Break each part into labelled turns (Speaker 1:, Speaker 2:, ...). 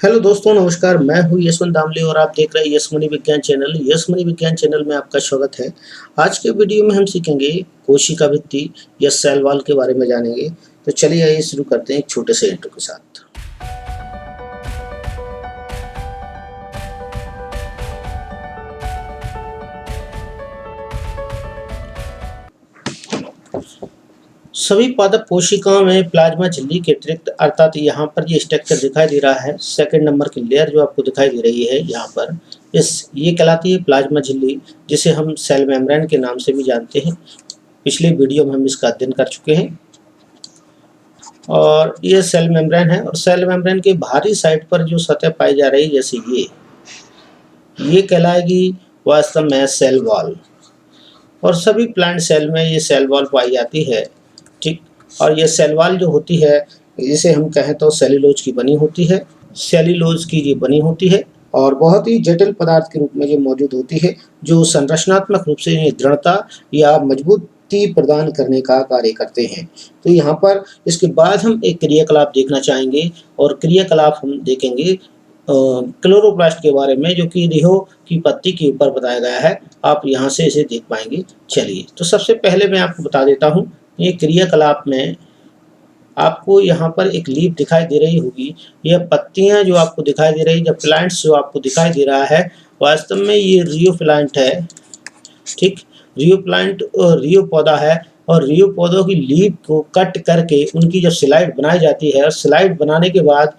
Speaker 1: Hello दोस्तों, नमस्कार। मैं हूँ यशवंत दामले और आप देख रहे हैं यशमनी विज्ञान चैनल। यशमनी विज्ञान चैनल में आपका स्वागत है। आज के वीडियो में हम सीखेंगे कोशिका भित्ति या सेल वॉल के बारे में जानेंगे। तो चलिए आइए शुरू करते हैं एक छोटे से इंट्रो के साथ। सभी पादप कोशिकाओं में प्लाज्मा झिल्ली के अतिरिक्त अर्थात यहाँ पर ये स्ट्रक्चर दिखाई दे रहा है, सेकंड नंबर की लेयर जो आपको दिखाई दे रही है यहाँ पर, ये कहलाती है प्लाज्मा झिल्ली, जिसे हम सेल मेम्ब्रेन के नाम से भी जानते हैं। पिछले वीडियो में हम इसका अध्ययन कर चुके हैं। और ये सेल मेम्ब्रेन है और सेल मेम्ब्रेन के बाहरी साइड पर जो सतह पाई जा रही है, जैसे ये कहलाएगी वास्तव में सेल वॉल। और सभी प्लांट सेल में ये सेल वॉल पाई जाती है, ठीक। और ये सेल वॉल जो होती है, जिसे हम कहें तो सेल्यूलोज की बनी होती है, सेल्यूलोज की ये बनी होती है और बहुत ही जटिल पदार्थ के रूप में ये मौजूद होती है, जो संरचनात्मक रूप से दृढ़ता या मजबूती प्रदान करने का कार्य करते हैं। तो यहाँ पर इसके बाद हम एक क्रियाकलाप देखना चाहेंगे और क्रियाकलाप हम देखेंगे क्लोरोप्लास्ट के बारे में, जो कि रिहो की पत्ती के ऊपर बताया गया है। आप यहाँ से इसे देख पाएंगे। चलिए, तो सबसे पहले मैं आपको बता देता हूँ, ये क्रियाकलाप में आपको यहाँ पर एक लीफ दिखाई दे रही होगी। यह पत्तियाँ जो आपको दिखाई दे रही है, जब प्लांट्स जो आपको दिखाई दे रहा है, वास्तव में ये रियो प्लांट है, ठीक। रियो प्लांट और रियो पौधा है और रियो पौधों की लीफ को कट करके उनकी जब स्लाइड बनाई जाती है और स्लाइड बनाने के बाद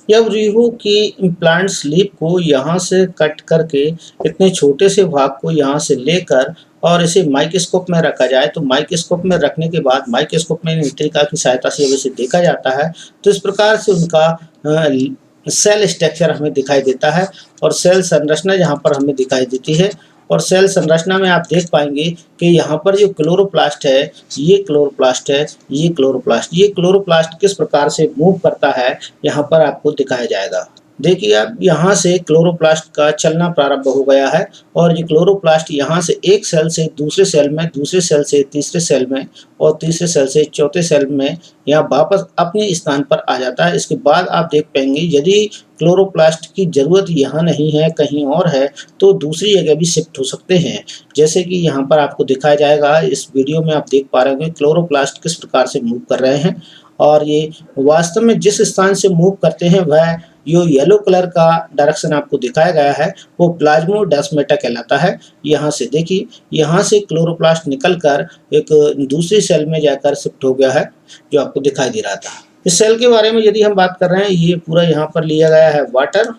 Speaker 1: जब रियो की प्लांट्स लीफ को यहाँ से कट करके इतने छोटे से भाग को यहाँ से लेकर और इसे माइक्रोस्कोप में रखा जाए, तो माइक्रोस्कोप में रखने के बाद माइक्रोस्कोप में नेत्रिका की सहायता से जब इसे देखा जाता है, तो इस प्रकार से उनका सेल स्ट्रक्चर हमें दिखाई देता है और सेल संरचना जहाँ पर हमें दिखाई देती है। और सेल संरचना में आप देख पाएंगे कि यहाँ पर जो क्लोरोप्लास्ट है, ये क्लोरोप्लास्ट है, ये क्लोरोप्लास्ट, ये क्लोरोप्लास्ट किस प्रकार से मूव करता है यहाँ पर आपको दिखाया जाएगा। देखिए आप, यहाँ से क्लोरोप्लास्ट का चलना प्रारंभ हो गया है और ये क्लोरोप्लास्ट यहाँ से एक सेल से दूसरे सेल में, दूसरे सेल से तीसरे सेल में और तीसरे सेल से चौथे सेल में यहाँ वापस अपने स्थान पर आ जाता है। इसके बाद आप देख पाएंगे, यदि क्लोरोप्लास्ट की ज़रूरत यहाँ नहीं है, कहीं और है, तो दूसरी जगह भी शिफ्ट हो सकते हैं। जैसे कि यहाँ पर आपको दिखाया जाएगा, इस वीडियो में आप देख पा रहे होंगे क्लोरोप्लास्ट किस प्रकार से मूव कर रहे हैं। और ये वास्तव में जिस स्थान से मूव करते हैं, वह जो येलो कलर का डायरेक्शन आपको दिखाया गया है, वो प्लाज्मोडेस्माटा कहलाता है। यहाँ से देखिए, यहाँ से क्लोरोप्लास्ट निकलकर एक दूसरी सेल में जाकर शिफ्ट हो गया है, जो आपको दिखाई दे रहा था। इस सेल के बारे में यदि हम बात कर रहे हैं, ये पूरा यहाँ पर लिया गया है वाटर।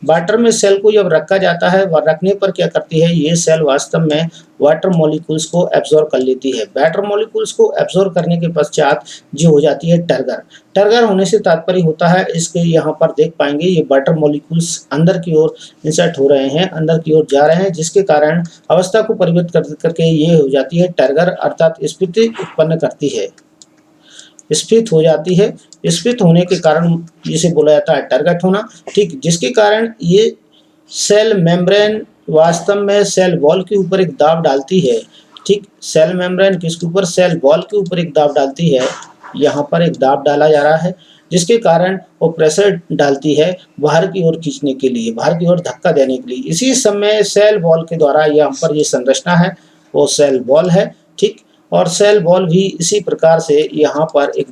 Speaker 1: वाटर में सेल को जब रखा जाता है, वह रखने पर क्या करती है, ये सेल वास्तव में वाटर मॉलिक्यूल्स को एब्जॉर्ब कर लेती है। वाटर मॉलिक्यूल्स को एब्जॉर्ब करने के पश्चात जो हो जाती है टर्गर। टर्गर होने से तात्पर्य होता है, इसके यहाँ पर देख पाएंगे, ये वाटर मॉलिक्यूल्स अंदर की ओर इंसर्ट हो रहे हैं, अंदर की ओर जा रहे हैं, जिसके कारण अवस्था को परिवर्तित करके ये हो जाती है टर्गर, अर्थात स्फीति उत्पन्न करती है, स्फीत हो जाती है। स्फीत होने के कारण जिसे बोला जाता है टर्गट होना, ठीक, जिसके कारण ये सेल मेम्ब्रेन वास्तव में सेल वॉल के ऊपर एक दाब डालती है, ठीक। सेल मेम्ब्रेन किसके ऊपर, सेल वॉल के ऊपर एक दाब डालती है। यहाँ पर एक दाब डाला जा रहा है, जिसके कारण वो प्रेशर डालती है बाहर की ओर खींचने के लिए, बाहर की ओर धक्का देने के लिए। इसी समय सेल वॉल के द्वारा यहाँ पर ये संरचना है, वो सेल वॉल है, ठीक। और सेल वॉल भी इसी प्रकार से यहाँ पर एक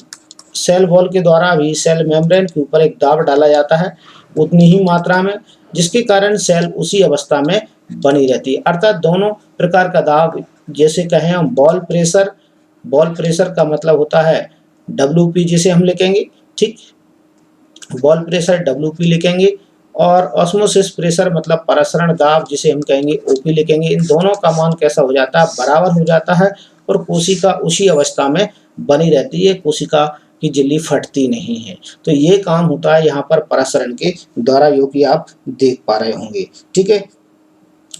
Speaker 1: सेल वॉल के द्वारा भी सेल मेम्ब्रेन के ऊपर एक दाब डाला जाता है, उतनी ही मात्रा में, जिसके कारण सेल उसी अवस्था में बनी रहती है। अर्थात दोनों प्रकार का दाब, जैसे कहें हम बॉल प्रेशर का मतलब होता है WP, जिसे हम लिखेंगे, ठीक। बॉल प्रेशर WP लिखेंगे और ऑस्मोसिस प्रेशर मतलब परासरण दाब, जिसे हम कहेंगे OP लिखेंगे। इन दोनों का मान कैसा हो जाता है, बराबर हो जाता है और कोशिका उसी अवस्था में बनी रहती है, कोशिका की झिल्ली फटती नहीं है। तो ये काम होता है यहाँ पर परासरण के द्वारा, जो कि आप देख पा रहे होंगे, ठीक है।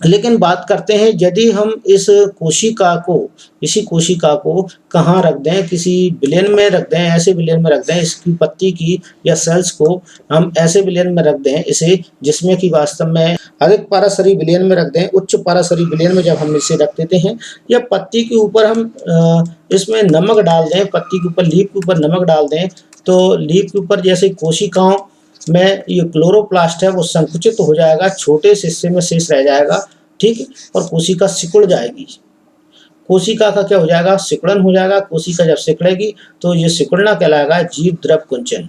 Speaker 1: लेकिन बात करते हैं, यदि हम इसी कोशिका को कहाँ रख दें, किसी विलयन में रख दें, ऐसे विलयन में रख दें, इसकी पत्ती की या सेल्स को हम ऐसे विलयन में रख दें इसे, जिसमें कि वास्तव में अधिक पाराशरी विलयन में रख दें, उच्च पाराशरी विलयन में जब हम इसे रख देते हैं, या पत्ती के ऊपर हम इसमें नमक डाल दें, पत्ती के ऊपर लीफ के ऊपर नमक डाल दें, तो लीफ के ऊपर जैसे कोशिकाओं में ये क्लोरोप्लास्ट है वो संकुचित हो जाएगा, छोटे से हिस्से में शेष रह जाएगा, ठीक, और कोशिका सिकुड़ जाएगी। कोशिका का क्या हो जाएगा, सिकुड़न हो जाएगा। कोशिका जब सिकुड़ेगी तो ये सिकुड़ना कहलाएगा जीव द्रव कुंचन।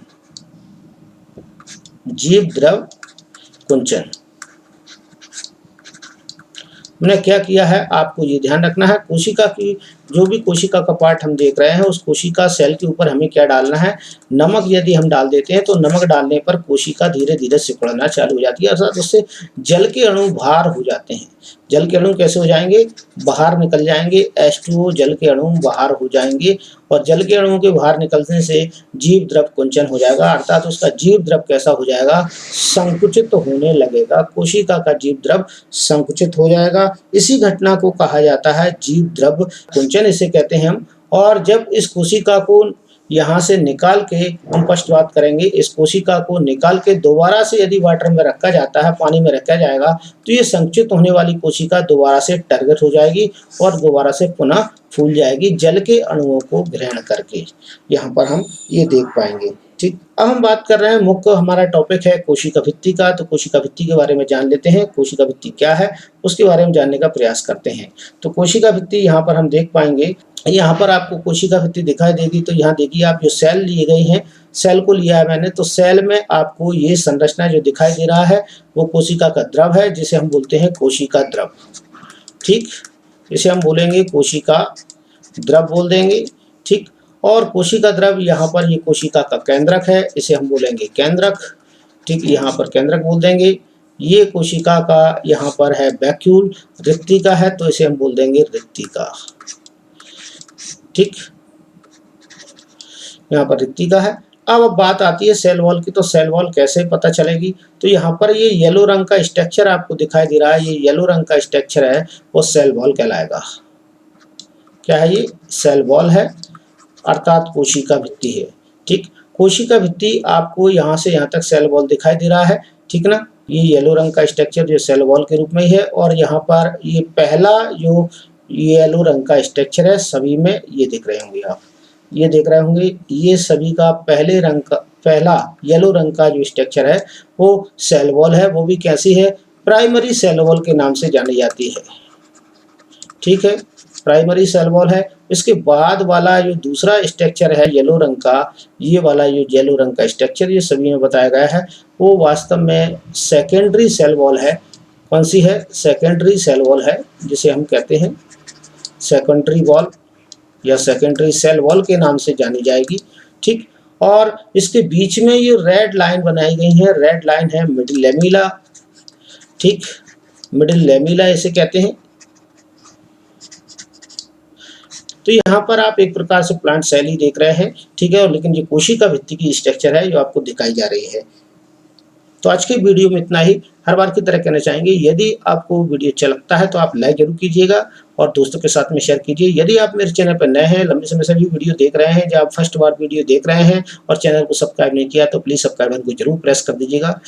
Speaker 1: जीव द्रव कुंचन। हमने क्या किया है, आपको ये ध्यान रखना है, कोशिका की जो भी कोशिका का पार्ट हम देख रहे हैं उस कोशिका सेल के ऊपर हमें क्या डालना है, नमक यदि हम डाल देते हैं तो नमक डालने पर कोशिका धीरे धीरे सिकुड़ना चालू हो जाती है, अर्थात उससे जल के अणु बाहर हो जाते हैं। जल के अणु कैसे हो जाएंगे, बाहर निकल जाएंगे, H2O जल के अणु बाहर हो जाएंगे और जल के अणुओं के बाहर निकलने से जीव द्रव कुंचन हो जाएगा, अर्थात उसका जीव द्रव कैसा हो जाएगा, संकुचित होने लगेगा। कोशिका का जीव द्रव संकुचित हो जाएगा। इसी घटना को कहा जाता है जीव द्रव कुंचन, इसे कहते हैं हम। और जब इस कोशिका को यहाँ से निकाल के, हम स्पष्ट बात करेंगे, इस कोशिका को निकाल के दोबारा से यदि वाटर में रखा जाता है, पानी में रखा जाएगा, तो ये संकुचित होने वाली कोशिका दोबारा से टर्गेट हो जाएगी और दोबारा से पुनः फूल जाएगी जल के अणुओं को ग्रहण करके। यहाँ पर हम ये देख पाएंगे, ठीक। अब हम बात कर रहे हैं, मुख्य हमारा टॉपिक है कोशिका भित्ति का, तो कोशिका भित्ति के बारे में जान लेते हैं। कोशिका भित्ति क्या है उसके बारे में जानने का प्रयास करते हैं। तो कोशिका भित्ति यहाँ पर हम देख पाएंगे, यहाँ पर आपको कोशिका भित्ति दिखाई देगी। तो यहाँ देखिए, आप जो सेल लिए गए हैं, सेल को लिया है मैंने, तो सेल में आपको ये संरचना जो दिखाई दे रहा है वो कोशिका का द्रव है, जिसे हम बोलते हैं कोशिका द्रव, ठीक। इसे हम बोलेंगे कोशिका द्रव बोल देंगे, ठीक। और कोशिका द्रव यहाँ पर ये कोशिका का केंद्रक है, इसे हम बोलेंगे केंद्रक, ठीक। यहाँ पर केंद्रक बोल देंगे। ये कोशिका का यहाँ पर है वैक्यूल, रिक्तिका है, तो इसे हम बोल देंगे रिक्तिका, ठीक। यहाँ पर रिक्तिका है। अब बात आती है सेल वॉल की, तो सेल वॉल कैसे पता चलेगी, तो यहाँ पर ये येलो रंग का स्ट्रक्चर आपको दिखाई दे रहा है, ये येलो रंग का स्ट्रक्चर है वो सेल वॉल कहलाएगा। क्या है ये, सेल वॉल है, अर्थात कोशिका भित्ति है, ठीक। कोशिका भित्ति आपको यहाँ से यहाँ तक सेल वॉल दिखाई दे रहा है, ठीक ना। ये येलो रंग का स्ट्रक्चर जो सेल वॉल के रूप में ही है, और यहाँ पर ये पहला जो येलो रंग का स्ट्रक्चर है सभी में ये दिख रहे होंगे, आप ये देख रहे होंगे, ये सभी का पहले रंग का, पहला येलो रंग का जो स्ट्रक्चर है वो सेल वॉल है। वो भी कैसी है, प्राइमरी सेल वॉल के नाम से जानी जाती है, ठीक है, प्राइमरी सेल वॉल है। इसके बाद वाला जो दूसरा स्ट्रक्चर है येलो रंग का, ये वाला जो येलो रंग का स्ट्रक्चर ये सभी में बताया गया है, वो वास्तव में सेकेंडरी सेल वॉल है। कौन सी है, सेकेंडरी सेल वॉल है, जिसे हम कहते हैं सेकेंडरी वॉल या सेकेंडरी सेल वॉल के नाम से जानी जाएगी, ठीक। और इसके बीच में ये रेड लाइन बनाई गई है, रेड लाइन है मिडिल लेमिला, ठीक, मिडिल लेमिला इसे कहते हैं। तो यहाँ पर आप एक प्रकार से प्लांट सेल ही देख रहे हैं, ठीक है, और लेकिन ये कोशिका भित्ति की स्ट्रक्चर है जो आपको दिखाई जा रही है। तो आज के वीडियो में इतना ही। हर बार की तरह कहना चाहेंगे, यदि आपको वीडियो अच्छा लगता है तो आप लाइक जरूर कीजिएगा और दोस्तों के साथ में शेयर कीजिए। यदि आप मेरे चैनल पर नए हैं, लंबे समय से भी वीडियो देख रहे हैं, जब आप फर्स्ट बार वीडियो देख रहे हैं और चैनल को सब्सक्राइब नहीं किया तो प्लीज़ सब्सक्राइब बटन को जरूर प्रेस कर दीजिएगा,